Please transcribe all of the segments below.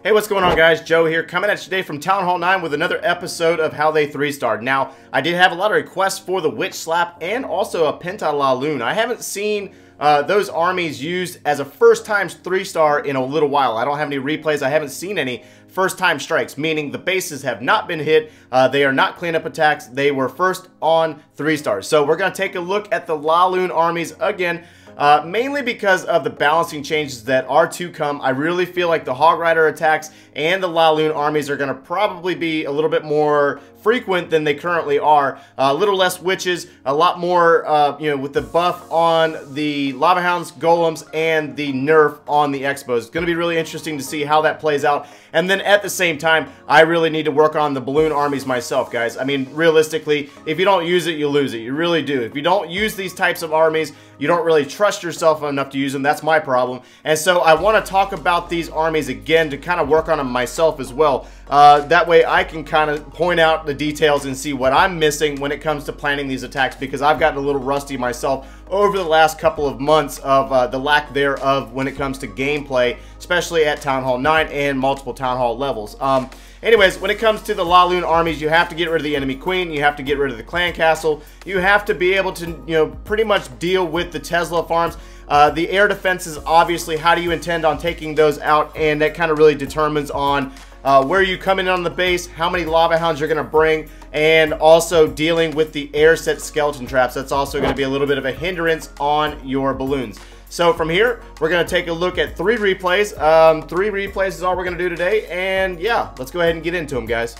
Hey, what's going on, guys? Joe here, coming at you today from Town Hall 9 with another episode of How They 3-Starred. Now, I did have a lot of requests for the Witch Slap and also a Penta La Lune. I haven't seen those armies used as a first-time 3-star in a little while. I don't have any replays. I haven't seen any first-time strikes, meaning the bases have not been hit. They are not cleanup attacks. They were first on 3-stars. So we're going to take a look at the La Lune armies again. Mainly because of the balancing changes that are to come. I really feel like the Hog Rider attacks and the La Lune armies are going to probably be a little bit more frequent than they currently are. A little less witches, a lot more, with the buff on the Lava Hounds, Golems, and the nerf on the Expos. It's going to be really interesting to see how that plays out. And then at the same time, I really need to work on the balloon armies myself, guys. I mean, realistically, if you don't use it, you lose it. You really do. If you don't use these types of armies, you don't really trust yourself enough to use them. That's my problem. And so I want to talk about these armies again to kind of work on them myself as well. That way I can kind of point out the details and see what I'm missing when it comes to planning these attacks, because I've gotten a little rusty myself over the last couple of months of the lack thereof when it comes to gameplay, especially at Town Hall 9 and multiple Town Hall levels. Anyways, when it comes to the La Lune armies, you have to get rid of the enemy queen, you have to get rid of the clan castle, you have to be able to, pretty much deal with the Tesla farms. The air defenses, obviously, how do you intend on taking those out? And that kind of really determines on where you come in on the base, how many Lava Hounds you're going to bring, and also dealing with the air set skeleton traps. That's also going to be a little bit of a hindrance on your balloons. So from here, we're going to take a look at 3 replays. 3 replays is all we're going to do today. And yeah, let's go ahead and get into them, guys.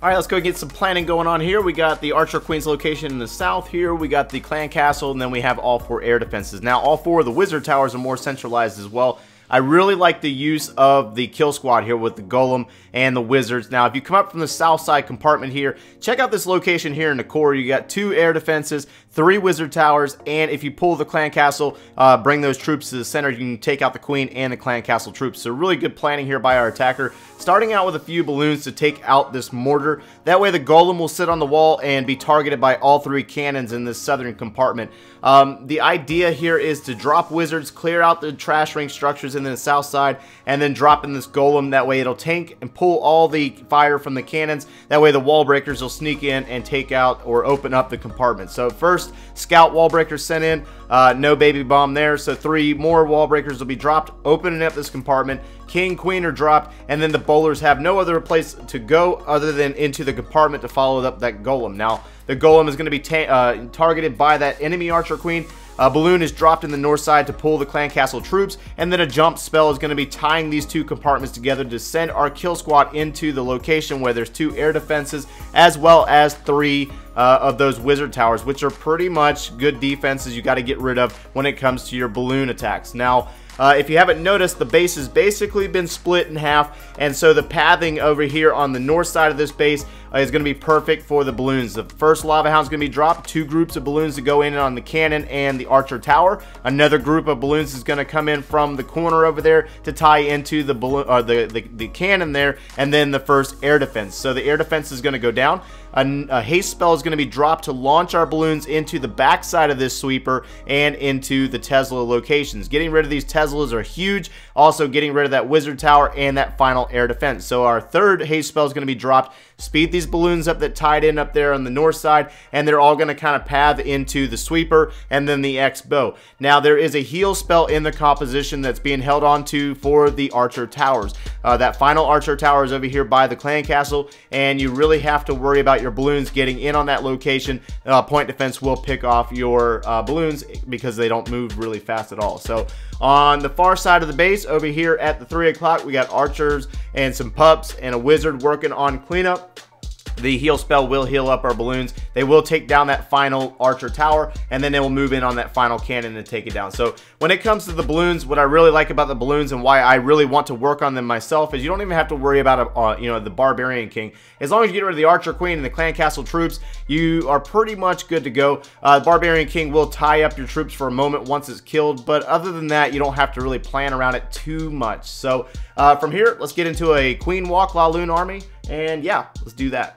All right, let's go get some planning going on here. We got the Archer Queen's location in the south here. We got the clan castle, and then we have all 4 air defenses. Now, all 4 of the wizard towers are more centralized as well. I really like the use of the kill squad here with the golem and the wizards. Now, if you come up from the south side compartment here, check out this location here in the core. You got 2 air defenses, 3 wizard towers, and if you pull the clan castle, bring those troops to the center, you can take out the queen and the clan castle troops. So really good planning here by our attacker. Starting out with a few balloons to take out this mortar. That way the golem will sit on the wall and be targeted by all 3 cannons in this southern compartment. The idea here is to drop wizards, clear out the trash ring structures in the south side, and then drop in this golem. That way it'll tank and pull all the fire from the cannons. That way the wall breakers will sneak in and take out or open up the compartment. So first, scout wall breakers sent in. No baby bomb there, so 3 more wall breakers will be dropped, opening up this compartment. King, queen are dropped, and then the bowlers have no other place to go other than into the compartment to follow up that golem. Now, the golem is going to be targeted by that enemy archer queen. A balloon is dropped in the north side to pull the clan castle troops, and then a jump spell is going to be tying these 2 compartments together to send our kill squad into the location where there's 2 air defenses as well as 3 of those wizard towers, which are pretty much good defenses you got to get rid of when it comes to your balloon attacks. Now, if you haven't noticed, the base has basically been split in half, and so the pathing over here on the north side of this base is going to be perfect for the balloons. The first Lava Hound is going to be dropped, 2 groups of balloons to go in on the cannon and the archer tower. Another group of balloons is going to come in from the corner over there to tie into the balloon, or the cannon there, and then the first air defense. So the air defense is going to go down. A haste spell is going to be dropped to launch our balloons into the back side of this sweeper and into the Tesla locations. Getting rid of these Teslas are huge. Also getting rid of that wizard tower and that final air defense. So our third haste spell is going to be dropped. Speed these balloons up that tied in up there on the north side, and they're all going to kind of path into the sweeper and then the X-bow. Now, there is a heal spell in the composition that's being held on to for the archer towers. That final archer tower is over here by the clan castle, and you really have to worry about your balloons getting in on that location. Point defense will pick off your balloons because they don't move really fast at all. So on the far side of the base over here at the 3 o'clock, we got archers and some pups and a wizard working on cleanup. The heal spell will heal up our balloons. They will take down that final archer tower, and then they will move in on that final cannon and take it down. So when it comes to the balloons, what I really like about the balloons and why I really want to work on them myself is you don't even have to worry about the Barbarian King. As long as you get rid of the Archer Queen and the Clan Castle troops, you are pretty much good to go. The Barbarian King will tie up your troops for a moment once it's killed, but other than that, you don't have to really plan around it too much. So from here, let's get into a Queen Walk La Lune army, and yeah, let's do that.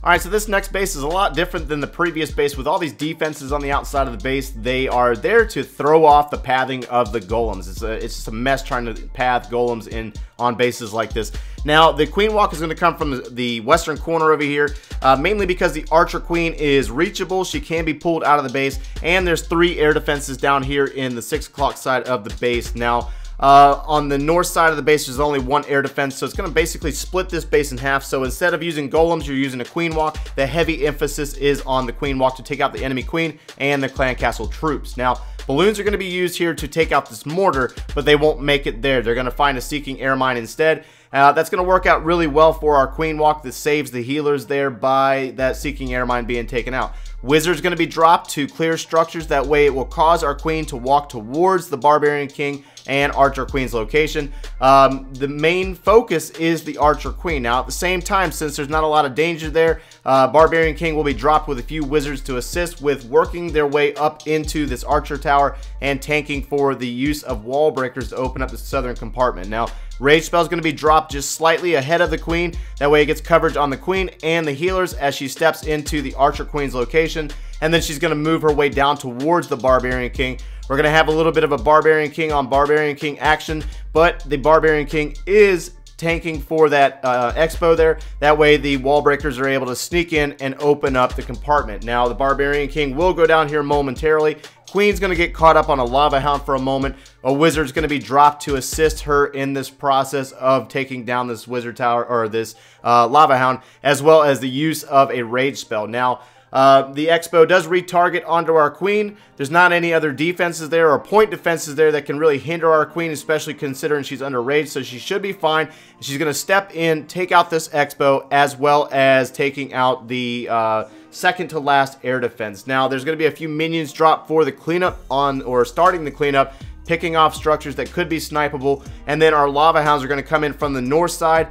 Alright, so this next base is a lot different than the previous base. With all these defenses on the outside of the base, they are there to throw off the pathing of the golems. It's just a mess trying to path golems in on bases like this. Now, the queen walk is going to come from the western corner over here, mainly because the archer queen is reachable. She can be pulled out of the base, and there's 3 air defenses down here in the 6 o'clock side of the base. Now, on the north side of the base, there's only 1 air defense, so it's going to basically split this base in half. So instead of using golems, you're using a queen walk. The heavy emphasis is on the queen walk to take out the enemy queen and the clan castle troops. Now, balloons are going to be used here to take out this mortar, but they won't make it there. They're going to find a seeking air mine instead. That's going to work out really well for our queen walk that saves the healers there by that seeking air mine being taken out. Wizard's going to be dropped to clear structures. That way it will cause our queen to walk towards the Barbarian King and Archer Queen's location. The main focus is the Archer Queen. Now, at the same time, since there's not a lot of danger there, Barbarian King will be dropped with a few wizards to assist with working their way up into this Archer Tower and tanking for the use of wall breakers to open up the southern compartment. Now, Rage Spell is going to be dropped just slightly ahead of the Queen. That way it gets coverage on the Queen and the healers as she steps into the Archer Queen's location. And then she's going to move her way down towards the Barbarian King. We're going to have a little bit of a Barbarian King on Barbarian King action, but the Barbarian King is tanking for that expo there. That way the wall breakers are able to sneak in and open up the compartment. Now, the Barbarian King will go down here momentarily. Queen's going to get caught up on a Lava Hound for a moment. A Wizard's going to be dropped to assist her in this process of taking down this Wizard Tower, or this Lava Hound, as well as the use of a Rage Spell. Now, the Expo does retarget onto our Queen. There's not any other defenses there or point defenses there that can really hinder our Queen, especially considering she's under rage, so she should be fine. She's going to step in, take out this Expo, as well as taking out the second to last air defense. Now, there's going to be a few minions dropped for the cleanup on, or starting the cleanup, picking off structures that could be snipeable, and then our Lava Hounds are going to come in from the north side,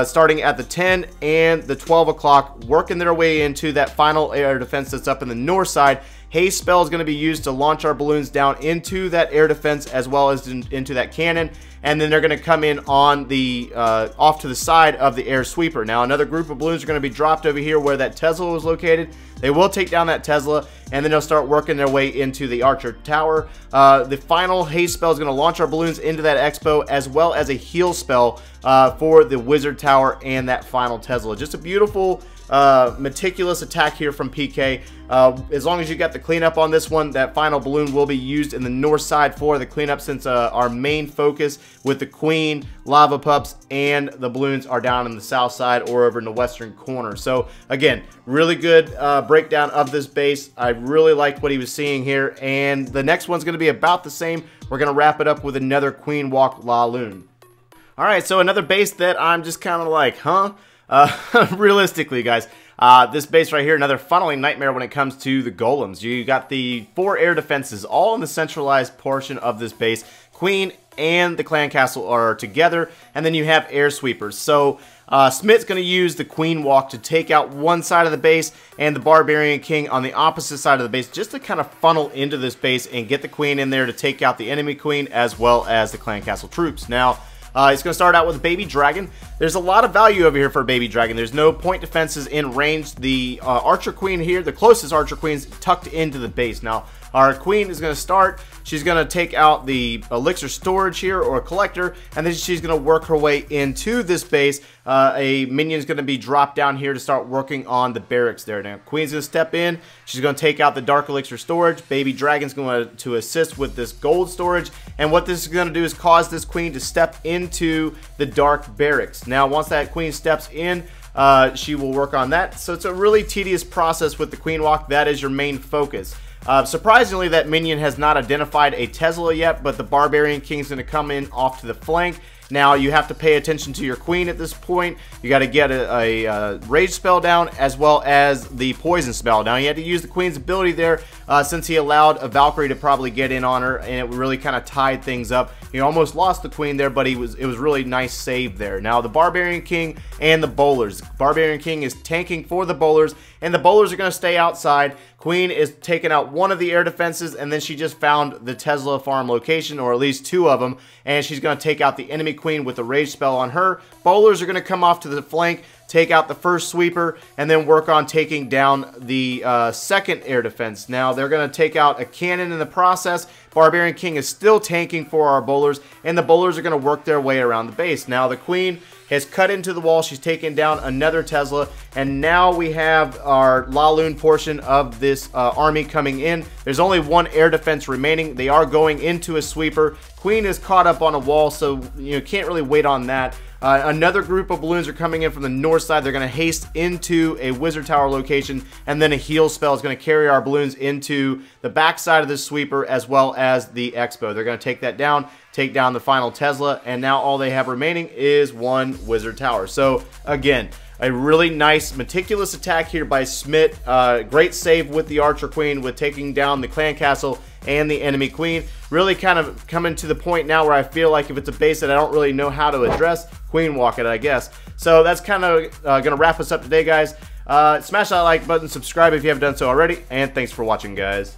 starting at the 10 and the 12 o'clock, working their way into that final air defense that's up in the north side. Haste Spell is going to be used to launch our balloons down into that air defense as well as into that cannon, and then they're going to come in on the off to the side of the air sweeper. Now, another group of balloons are going to be dropped over here where that Tesla was located. They will take down that Tesla, and then they'll start working their way into the Archer Tower. The final haste spell is going to launch our balloons into that Expo, as well as a heal spell for the Wizard Tower and that final Tesla. Just a beautiful, meticulous attack here from PK. As long as you got the cleanup on this one, that final balloon will be used in the north side for the cleanup, since our main focus with the Queen, Lava Pups, and the balloons are down in the south side or over in the western corner. So again, really good breakdown of this base. I really liked what he was seeing here, and the next one's going to be about the same. We're going to wrap it up with another Queen Walk Laloon. Alright, so another base that I'm just kind of like, huh? Realistically, guys, this base right here, another funneling nightmare when it comes to the golems. You got the 4 air defenses all in the centralized portion of this base. Queen and the clan castle are together, and then you have air sweepers. So Smith's going to use the Queen Walk to take out one side of the base, and the Barbarian King on the opposite side of the base, just to kind of funnel into this base and get the Queen in there to take out the enemy Queen as well as the clan castle troops. Now, it's going to start out with Baby Dragon. There's a lot of value over here for Baby Dragon. There's no point defenses in range. The Archer Queen here, the closest Archer Queen's tucked into the base. Now, our Queen is going to start. She's going to take out the elixir storage here, or collector, and then she's going to work her way into this base. A minion is going to be dropped down here to start working on the barracks there. Now, Queen's going to step in. She's going to take out the dark elixir storage. Baby Dragon's going to assist with this gold storage, and what this is going to do is cause this Queen to step into the dark barracks. Now, once that Queen steps in, she will work on that. So it's a really tedious process with the Queen Walk. That is your main focus. Surprisingly, that minion has not identified a Tesla yet, but the Barbarian King is going to come in off to the flank. Now, you have to pay attention to your Queen at this point. You got to get a Rage spell down, as well as the Poison spell. Now, you had to use the Queen's ability there, since he allowed a Valkyrie to probably get in on her, and it really kind of tied things up. He almost lost the Queen there, but it was really nice save there. Now, the Barbarian King and the Bowlers. Barbarian King is tanking for the Bowlers, and the Bowlers are going to stay outside. Queen is taking out one of the air defenses, and then she just found the Tesla farm location, or at least 2 of them, and she's going to take out the enemy Queen with the Rage spell on her. Bowlers are going to come off to the flank take out the first sweeper, and then work on taking down the second air defense. Now, they're going to take out a cannon in the process. Barbarian King is still tanking for our bowlers, and the bowlers are going to work their way around the base. Now, the Queen has cut into the wall. She's taken down another Tesla, and now we have our Laloon portion of this army coming in. There's only one air defense remaining. They are going into a sweeper. Queen is caught up on a wall, so you can't really wait on that. Another group of balloons are coming in from the north side. They're going to haste into a wizard tower location, and then a heal spell is going to carry our balloons into the back side of the sweeper as well as the expo. They're going to take that down, take down the final Tesla, and now all they have remaining is one wizard tower. So again, a really nice, meticulous attack here by Smit. Great save with the Archer Queen with taking down the clan castle and the enemy queen. Really kind of coming to the point now where I feel like if it's a base that I don't really know how to address, queen walk it, I guess. So that's kind of going to wrap us up today, guys. Smash that like button, subscribe if you haven't done so already, and thanks for watching, guys.